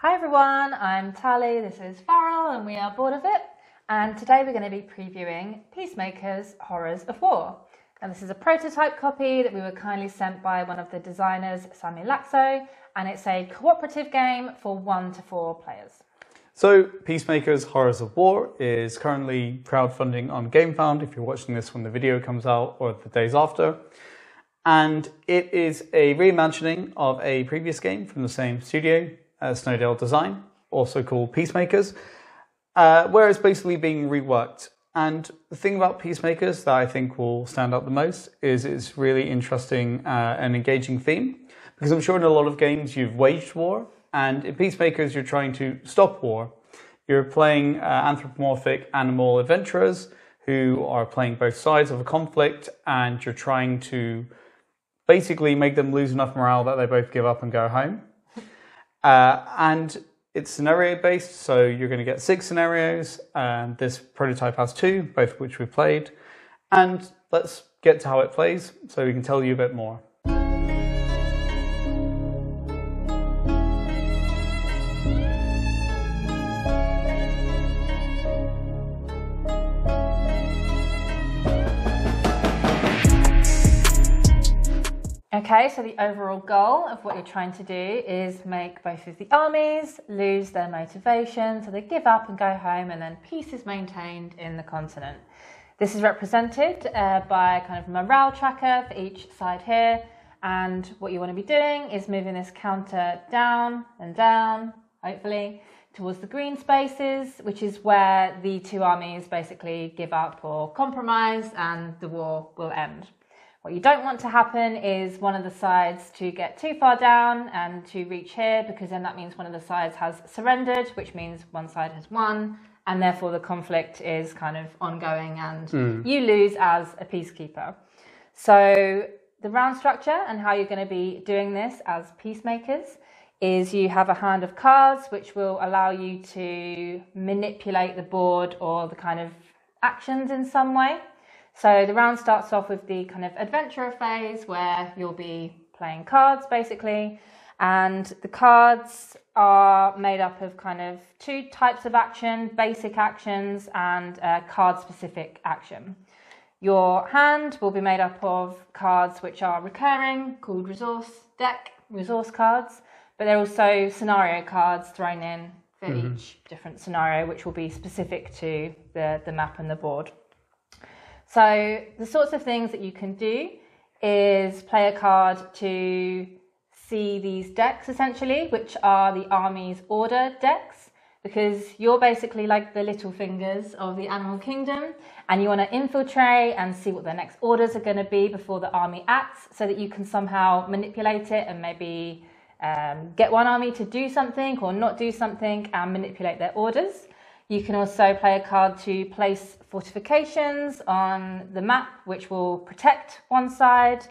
Hi everyone, I'm Tally, this is Farrell and we are Bored of It, and today we're going to be previewing Peacemakers Horrors of War. And this is a prototype copy that we were kindly sent by one of the designers, Sammy Laxo, and it's a cooperative game for 1 to 4 players. So Peacemakers Horrors of War is currently crowdfunding on GameFound if you're watching this when the video comes out or the days after. And it is a reimagining of a previous game from the same studio, Snowdale Design, also called Peacemakers, where it's basically being reworked. And the thing about Peacemakers that I think will stand out the most is its really interesting and engaging theme. Because I'm sure in a lot of games you've waged war, and in Peacemakers you're trying to stop war. You're playing anthropomorphic animal adventurers who are playing both sides of a conflict, and you're trying to basically make them lose enough morale that they both give up and go home. And it's scenario based, so you're going to get 6 scenarios, and this prototype has 2, both of which we played. And let's get to how it plays so we can tell you a bit more. Okay, so the overall goal of what you're trying to do is make both of the armies lose their motivation, so they give up and go home, and then peace is maintained in the continent. This is represented by kind of a morale tracker for each side here, and what you want to be doing is moving this counter down and down, hopefully, towards the green spaces, which is where the 2 armies basically give up or compromise and the war will end. What you don't want to happen is one of the sides to get too far down and to reach here, because then that means one of the sides has surrendered, which means one side has won, and therefore the conflict is kind of ongoing and you lose as a peacekeeper. So the round structure and how you're going to be doing this as peacemakers is you have a hand of cards which will allow you to manipulate the board or the kind of actions in some way. So the round starts off with the kind of adventurer phase where you'll be playing cards basically, and the cards are made up of kind of 2 types of action, basic actions and card specific action. Your hand will be made up of cards which are recurring, called resource cards, but they're also scenario cards thrown in for each different scenario, which will be specific to the map and the board. So the sorts of things that you can do is play a card to see these decks essentially, which are the army's order decks, because you're basically like the little fingers of the animal kingdom, and you want to infiltrate and see what the next orders are going to be before the army acts, so that you can somehow manipulate it and maybe get one army to do something or not do something and manipulate their orders. You can also play a card to place fortifications on the map, which will protect one side.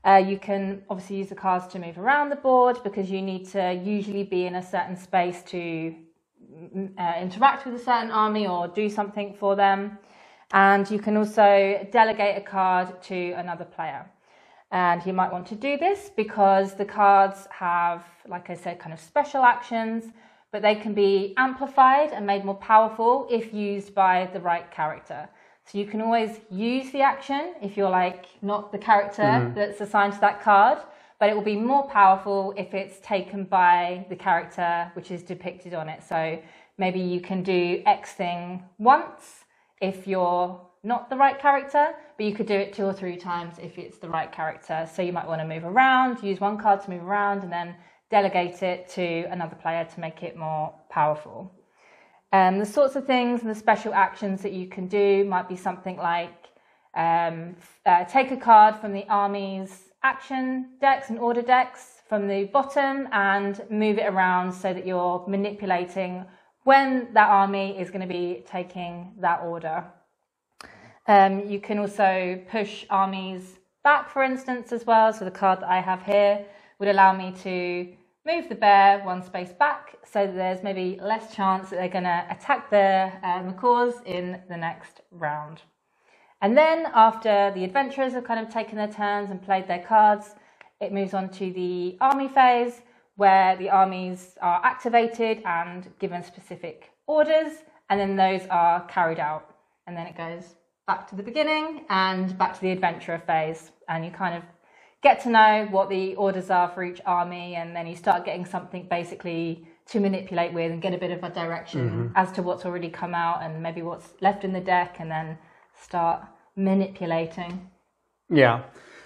You can obviously use the cards to move around the board, because you need to usually be in a certain space to interact with a certain army or do something for them. And you can also delegate a card to another player. And you might want to do this because the cards have, like I said, kind of special actions, but they can be amplified and made more powerful if used by the right character. So you can always use the action if you're like not the character that's assigned to that card, but it will be more powerful if it's taken by the character which is depicted on it. So maybe you can do X thing once if you're not the right character, but you could do it 2 or 3 times if it's the right character. So you might want to move around, use one card to move around, and then delegate it to another player to make it more powerful. The sorts of things and the special actions that you can do might be something like take a card from the army's action decks and order decks from the bottom and move it around so that you're manipulating when that army is going to be taking that order. You can also push armies back, for instance, as well. So the card that I have here would allow me to move the bear 1 space back, so that there's maybe less chance that they're going to attack the macaws in the next round. And then after the adventurers have kind of taken their turns and played their cards, it moves on to the army phase, where the armies are activated and given specific orders, and then those are carried out. And then it goes back to the beginning and back to the adventurer phase. And you kind of get to know what the orders are for each army, and then you start getting something basically to manipulate with and get a bit of a direction as to what's already come out and maybe what's left in the deck, and then start manipulating. Yeah.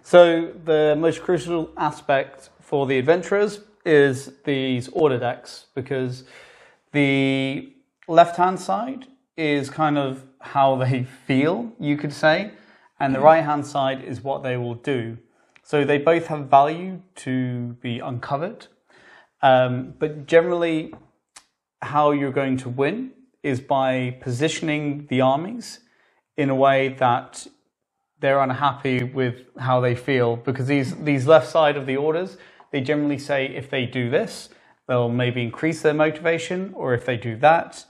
So the most crucial aspect for the adventurers is these order decks, because the left-hand side is kind of how they feel, you could say, and the right-hand side is what they will do. So they both have value to be uncovered, but generally how you're going to win is by positioning the armies in a way that they're unhappy with how they feel, because these left side of the orders, they generally say if they do this, they'll maybe increase their motivation, or if they do that,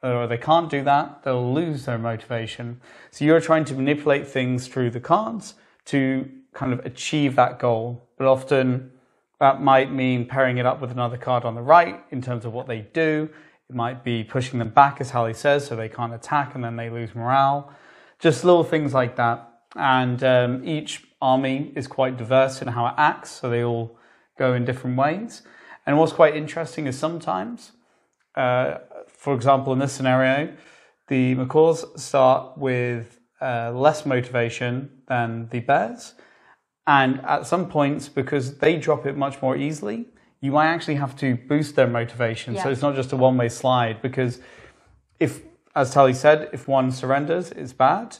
or they can't do that, they'll lose their motivation. So you're trying to manipulate things through the cards to kind of achieve that goal. But often that might mean pairing it up with another card on the right in terms of what they do. It might be pushing them back, as Hallie says, so they can't attack and then they lose morale. Just little things like that. And each army is quite diverse in how it acts, so they all go in different ways. And what's quite interesting is sometimes, for example, in this scenario, the macaws start with less motivation than the bears. And at some points, because they drop it much more easily, you might actually have to boost their motivation. Yeah. So it's not just a one-way slide, because if, as Tally said, if one surrenders, it's bad.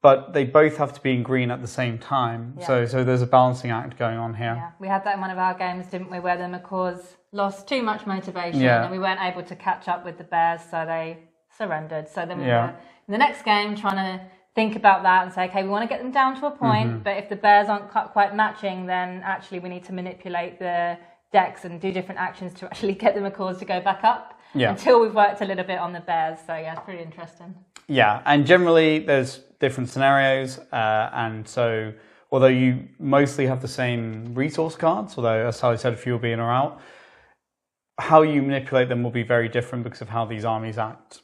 But they both have to be in green at the same time. Yeah. So there's a balancing act going on here. Yeah. We had that in one of our games, didn't we, where the macaws lost too much motivation and we weren't able to catch up with the bears, so they surrendered. So then we were in the next game trying to think about that and say, okay, we want to get them down to a point, but if the bears aren't quite matching, then actually we need to manipulate the decks and do different actions to actually get the macaws to go back up until we've worked a little bit on the bears. So yeah, it's pretty interesting. Yeah, and generally there's different scenarios, and so although you mostly have the same resource cards, although as Sally said, a few will be in or out, how you manipulate them will be very different because of how these armies act.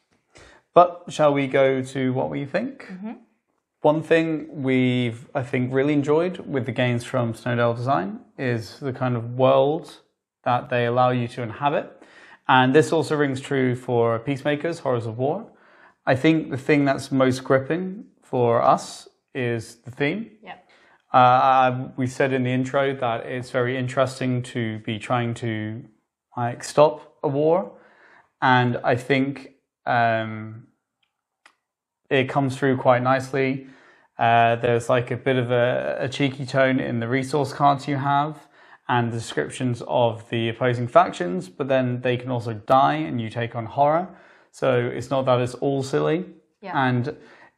But shall we go to what we think? One thing we've, I think, really enjoyed with the games from Snowdale Design is the kind of world that they allow you to inhabit. And this also rings true for Peacemakers, Horrors of War. I think the thing that's most gripping for us is the theme. We said in the intro that it's very interesting to be trying to stop a war. And I think it comes through quite nicely. There's like a bit of a cheeky tone in the resource cards you have and the descriptions of the opposing factions, but then they can also die and you take on horror. So it's not that it's all silly. And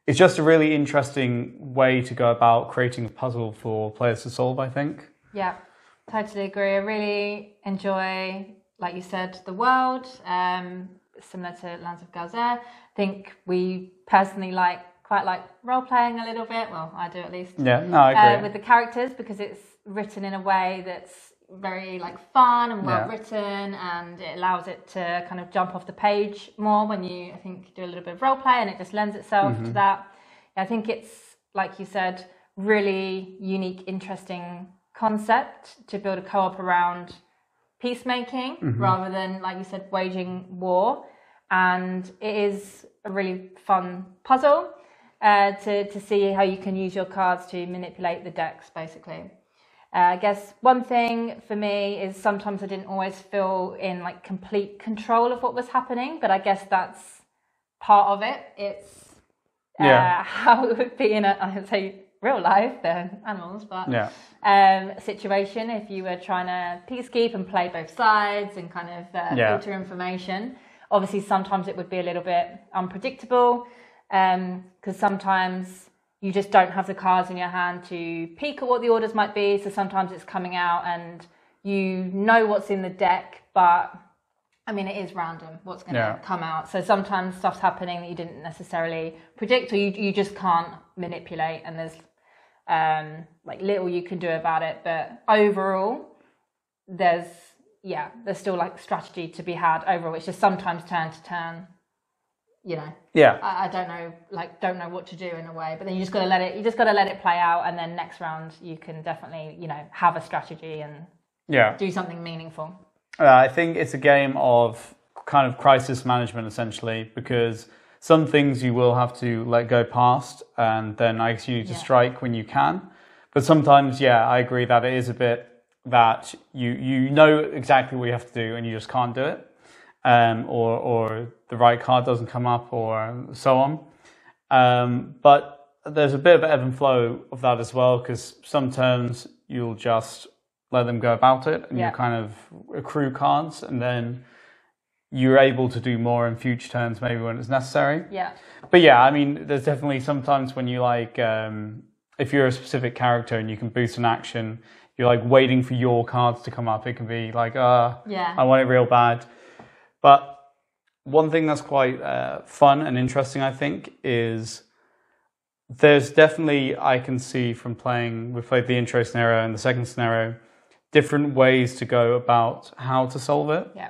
it's just a really interesting way to go about creating a puzzle for players to solve, I think. Yeah, totally agree. I really enjoy, like you said, the world, similar to Lands of Galzer. I think we personally quite like role-playing a little bit. Well, I do at least. Yeah, no, I agree. With the characters, because it's written in a way that's very fun and well written, and it allows it to kind of jump off the page more when you, I think, do a little bit of role play, and it just lends itself to that. I think it's, like you said, really unique, interesting concept to build a co-op around peacemaking rather than, like you said, waging war. And it is a really fun puzzle to see how you can use your cards to manipulate the decks, basically. I guess one thing for me is sometimes I didn't always feel in complete control of what was happening, but I guess that's part of it. It's how it would be in I would say real life, they're animals, but situation if you were trying to peacekeep and play both sides and kind of filter information. Obviously, sometimes it would be a little bit unpredictable because sometimes you just don't have the cards in your hand to peek at what the orders might be. So sometimes it's coming out and you know what's in the deck, but I mean, it is random what's going to come out. So sometimes stuff's happening that you didn't necessarily predict, or you just can't manipulate, and there's little you can do about it. But overall, there's there's still like strategy to be had overall. It's just sometimes turn to turn, Yeah. I don't know what to do in a way, but then you just got to let it play out, and then next round you can definitely, have a strategy and do something meaningful. I think it's a game of kind of crisis management essentially, because some things you will have to let go past, and then I guess you need to strike when you can. But sometimes, I agree that it is a bit that you know exactly what you have to do and you just can't do it, or the right card doesn't come up, or so on. But there's a bit of ebb and flow of that as well, because some turns you'll just let them go about it, and you kind of accrue cards, and then you're able to do more in future turns, maybe when it's necessary. Yeah. But I mean, there's definitely sometimes when you if you're a specific character and you can boost an action, you're like waiting for your cards to come up. It can be like, I want it real bad. But one thing that's quite fun and interesting, I think, is there's definitely, I can see from we've played the intro scenario and the second scenario, different ways to go about how to solve it. Yeah.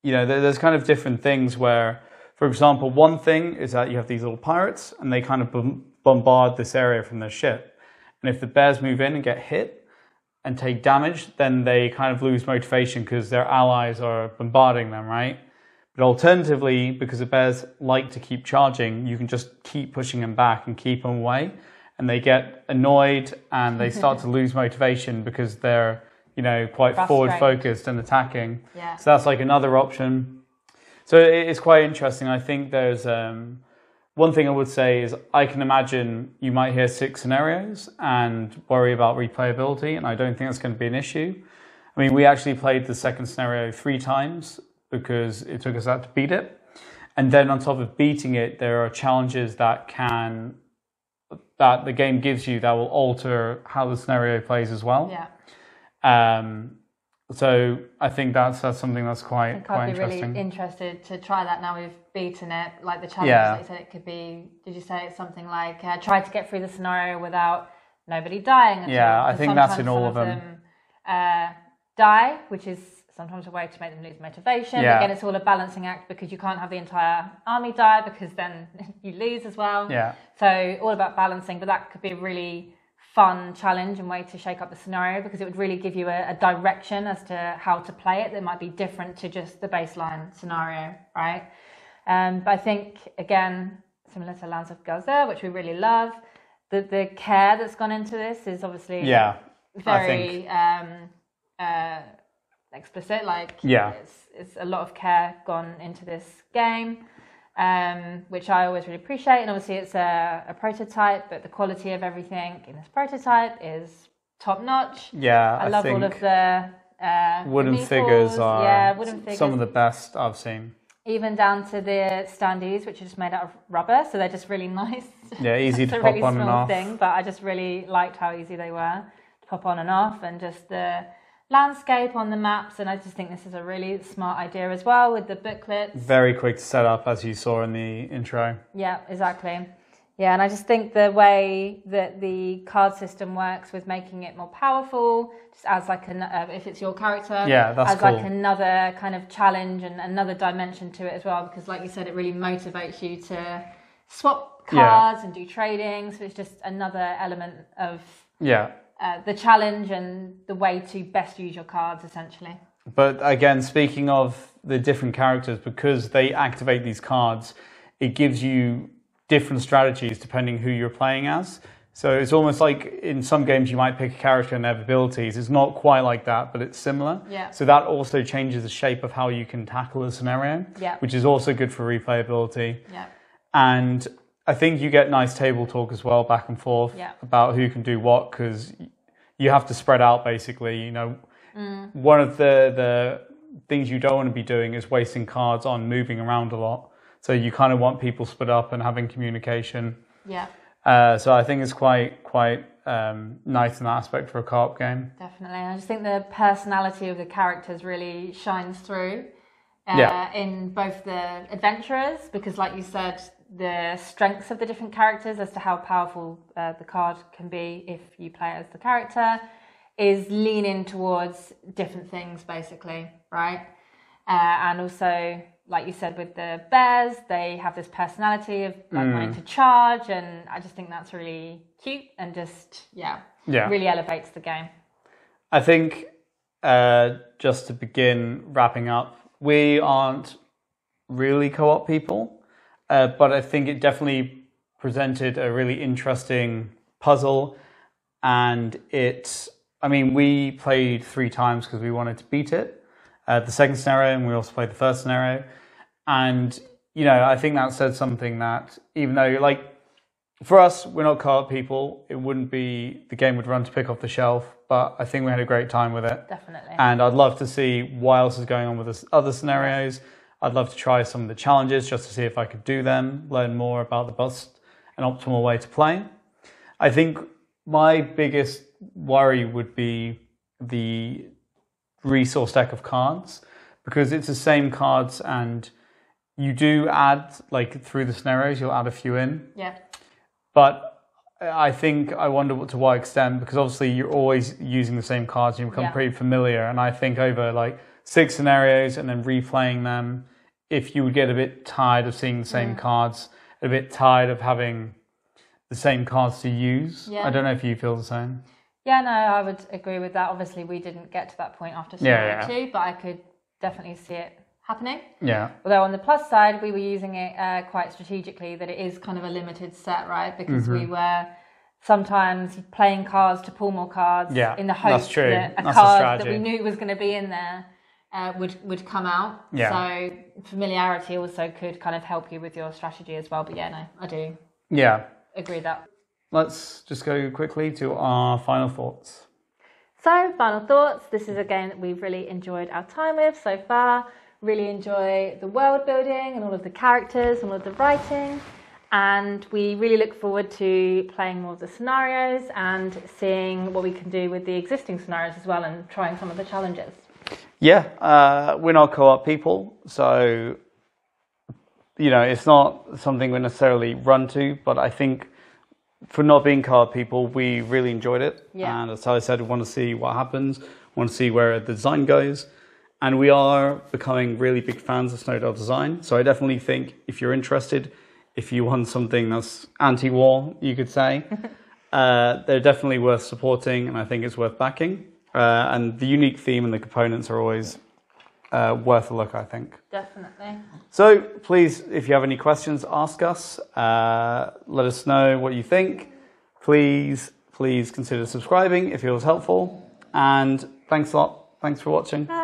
There's kind of different things where, for example, one thing is that you have these little pirates and they kind of bombard this area from their ship. And if the bears move in and get hit and take damage, then they kind of lose motivation because their allies are bombarding them, right? But alternatively, because the bears like to keep charging, you can just keep pushing them back and keep them away. And they get annoyed and they start to lose motivation because they're, quite forward focused and attacking. Yeah. So that's like another option. So it's quite interesting. I think there's one thing I would say is I can imagine you might hear 6 scenarios and worry about replayability, and I don't think that's going to be an issue. I mean, we actually played the second scenario 3 times because it took us out to beat it. And then on top of beating it, there are challenges that the game gives you that will alter how the scenario plays as well. Yeah. So I think that's something that's quite interesting. I'd be really interested to try that now we've beaten it. Like the challenge, like you said, it could be. Did you say it's something like try to get through the scenario without nobody dying? Yeah, I think that's in all of them. Die, which is sometimes a way to make them lose motivation. Yeah. Again, it's all a balancing act because you can't have the entire army die because then you lose as well. Yeah. So all about balancing, but that could be a really fun challenge and way to shake up the scenario because it would really give you a direction as to how to play it that might be different to just the baseline scenario, right? But I think, again, similar to Lands of Gaza, which we really love, the care that's gone into this is obviously very explicit. Like, it's a lot of care gone into this game. Which I always really appreciate, and obviously it's a prototype, but the quality of everything in this prototype is top notch. I love all of the wooden figures are some of the best I've seen. Even down to the standees, which are just made out of rubber, so they're just really nice. Yeah, easy to pop really on and off. Thing, but I just really liked how easy they were to pop on and off, and just the landscape on the maps, and I just think this is a really smart idea as well with the booklets. Very quick to set up, as you saw in the intro. Yeah, exactly. Yeah, and I just think the way that the card system works with making it more powerful, just as like if it's your character, that's cool. Like another kind of challenge and another dimension to it as well, because like you said, it really motivates you to swap cards and do trading. So it's just another element of the challenge and the way to best use your cards, essentially. But again, speaking of the different characters, because they activate these cards, it gives you different strategies depending who you're playing as. So it's almost like in some games you might pick a character and their abilities. It's not quite like that, but it's similar. Yeah. So that also changes the shape of how you can tackle a scenario, which is also good for replayability. Yeah. And I think you get nice table talk as well, back and forth, about who can do what, because you have to spread out, basically. One of the things you don't want to be doing is wasting cards on moving around a lot. So you kind of want people split up and having communication. Yeah. So I think it's quite nice in that aspect for a co-op game. Definitely. I just think the personality of the characters really shines through in both the adventurers, because like you said, the strengths of the different characters as to how powerful the card can be if you play as the character is leaning towards different things, basically, right? And also, like you said, with the bears, they have this personality of like wanting to charge, and I just think that's really cute and just really elevates the game. I think just to begin wrapping up, we aren't really co-op people, but I think it definitely presented a really interesting puzzle, and we played 3 times because we wanted to beat it. The second scenario, and we also played the first scenario. And, I think that said something that even though, like, for us, we're not co-op people, the game would run to pick off the shelf, but I think we had a great time with it. Definitely. And I'd love to see what else is going on with the other scenarios. I'd love to try some of the challenges just to see if I could do them, learn more about the best and optimal way to play. I think my biggest worry would be the resource deck of cards, because it's the same cards and you do add, like through the scenarios, you'll add a few in. Yeah. But I wonder to what extent, because obviously you're always using the same cards and you become pretty familiar. And I think over like 6 scenarios and then replaying them, if you would get a bit tired of seeing the same cards, a bit tired of having the same cards to use. Yeah. I don't know if you feel the same. Yeah, no, I would agree with that. Obviously, we didn't get to that point after scenario 2, but I could definitely see it happening. Yeah. Although on the plus side, we were using it quite strategically, that it is kind of a limited set, right? Because we were sometimes playing cards to pull more cards in the hope that a card that we knew was going to be in there would come out. Yeah. So familiarity also could kind of help you with your strategy as well. But yeah, no, I do. Yeah. Agree with that. Let's just go quickly to our final thoughts. So, final thoughts. This is a game that we've really enjoyed our time with so far. Really enjoy the world building and all of the characters and all of the writing. And we really look forward to playing more of the scenarios and seeing what we can do with the existing scenarios as well, and trying some of the challenges. Yeah, we're not co-op people, so, it's not something we necessarily run to, but I think for not being co-op people, we really enjoyed it. Yeah. And as I said, we want to see what happens, want to see where the design goes. And we are becoming really big fans of Snowdell design. So I definitely think if you're interested, if you want something that's anti-war, you could say, they're definitely worth supporting, and I think it's worth backing. And the unique theme and the components are always worth a look, I think. Definitely. So please, if you have any questions, ask us. Let us know what you think. Please consider subscribing if it was helpful. And thanks a lot. Thanks for watching. Bye.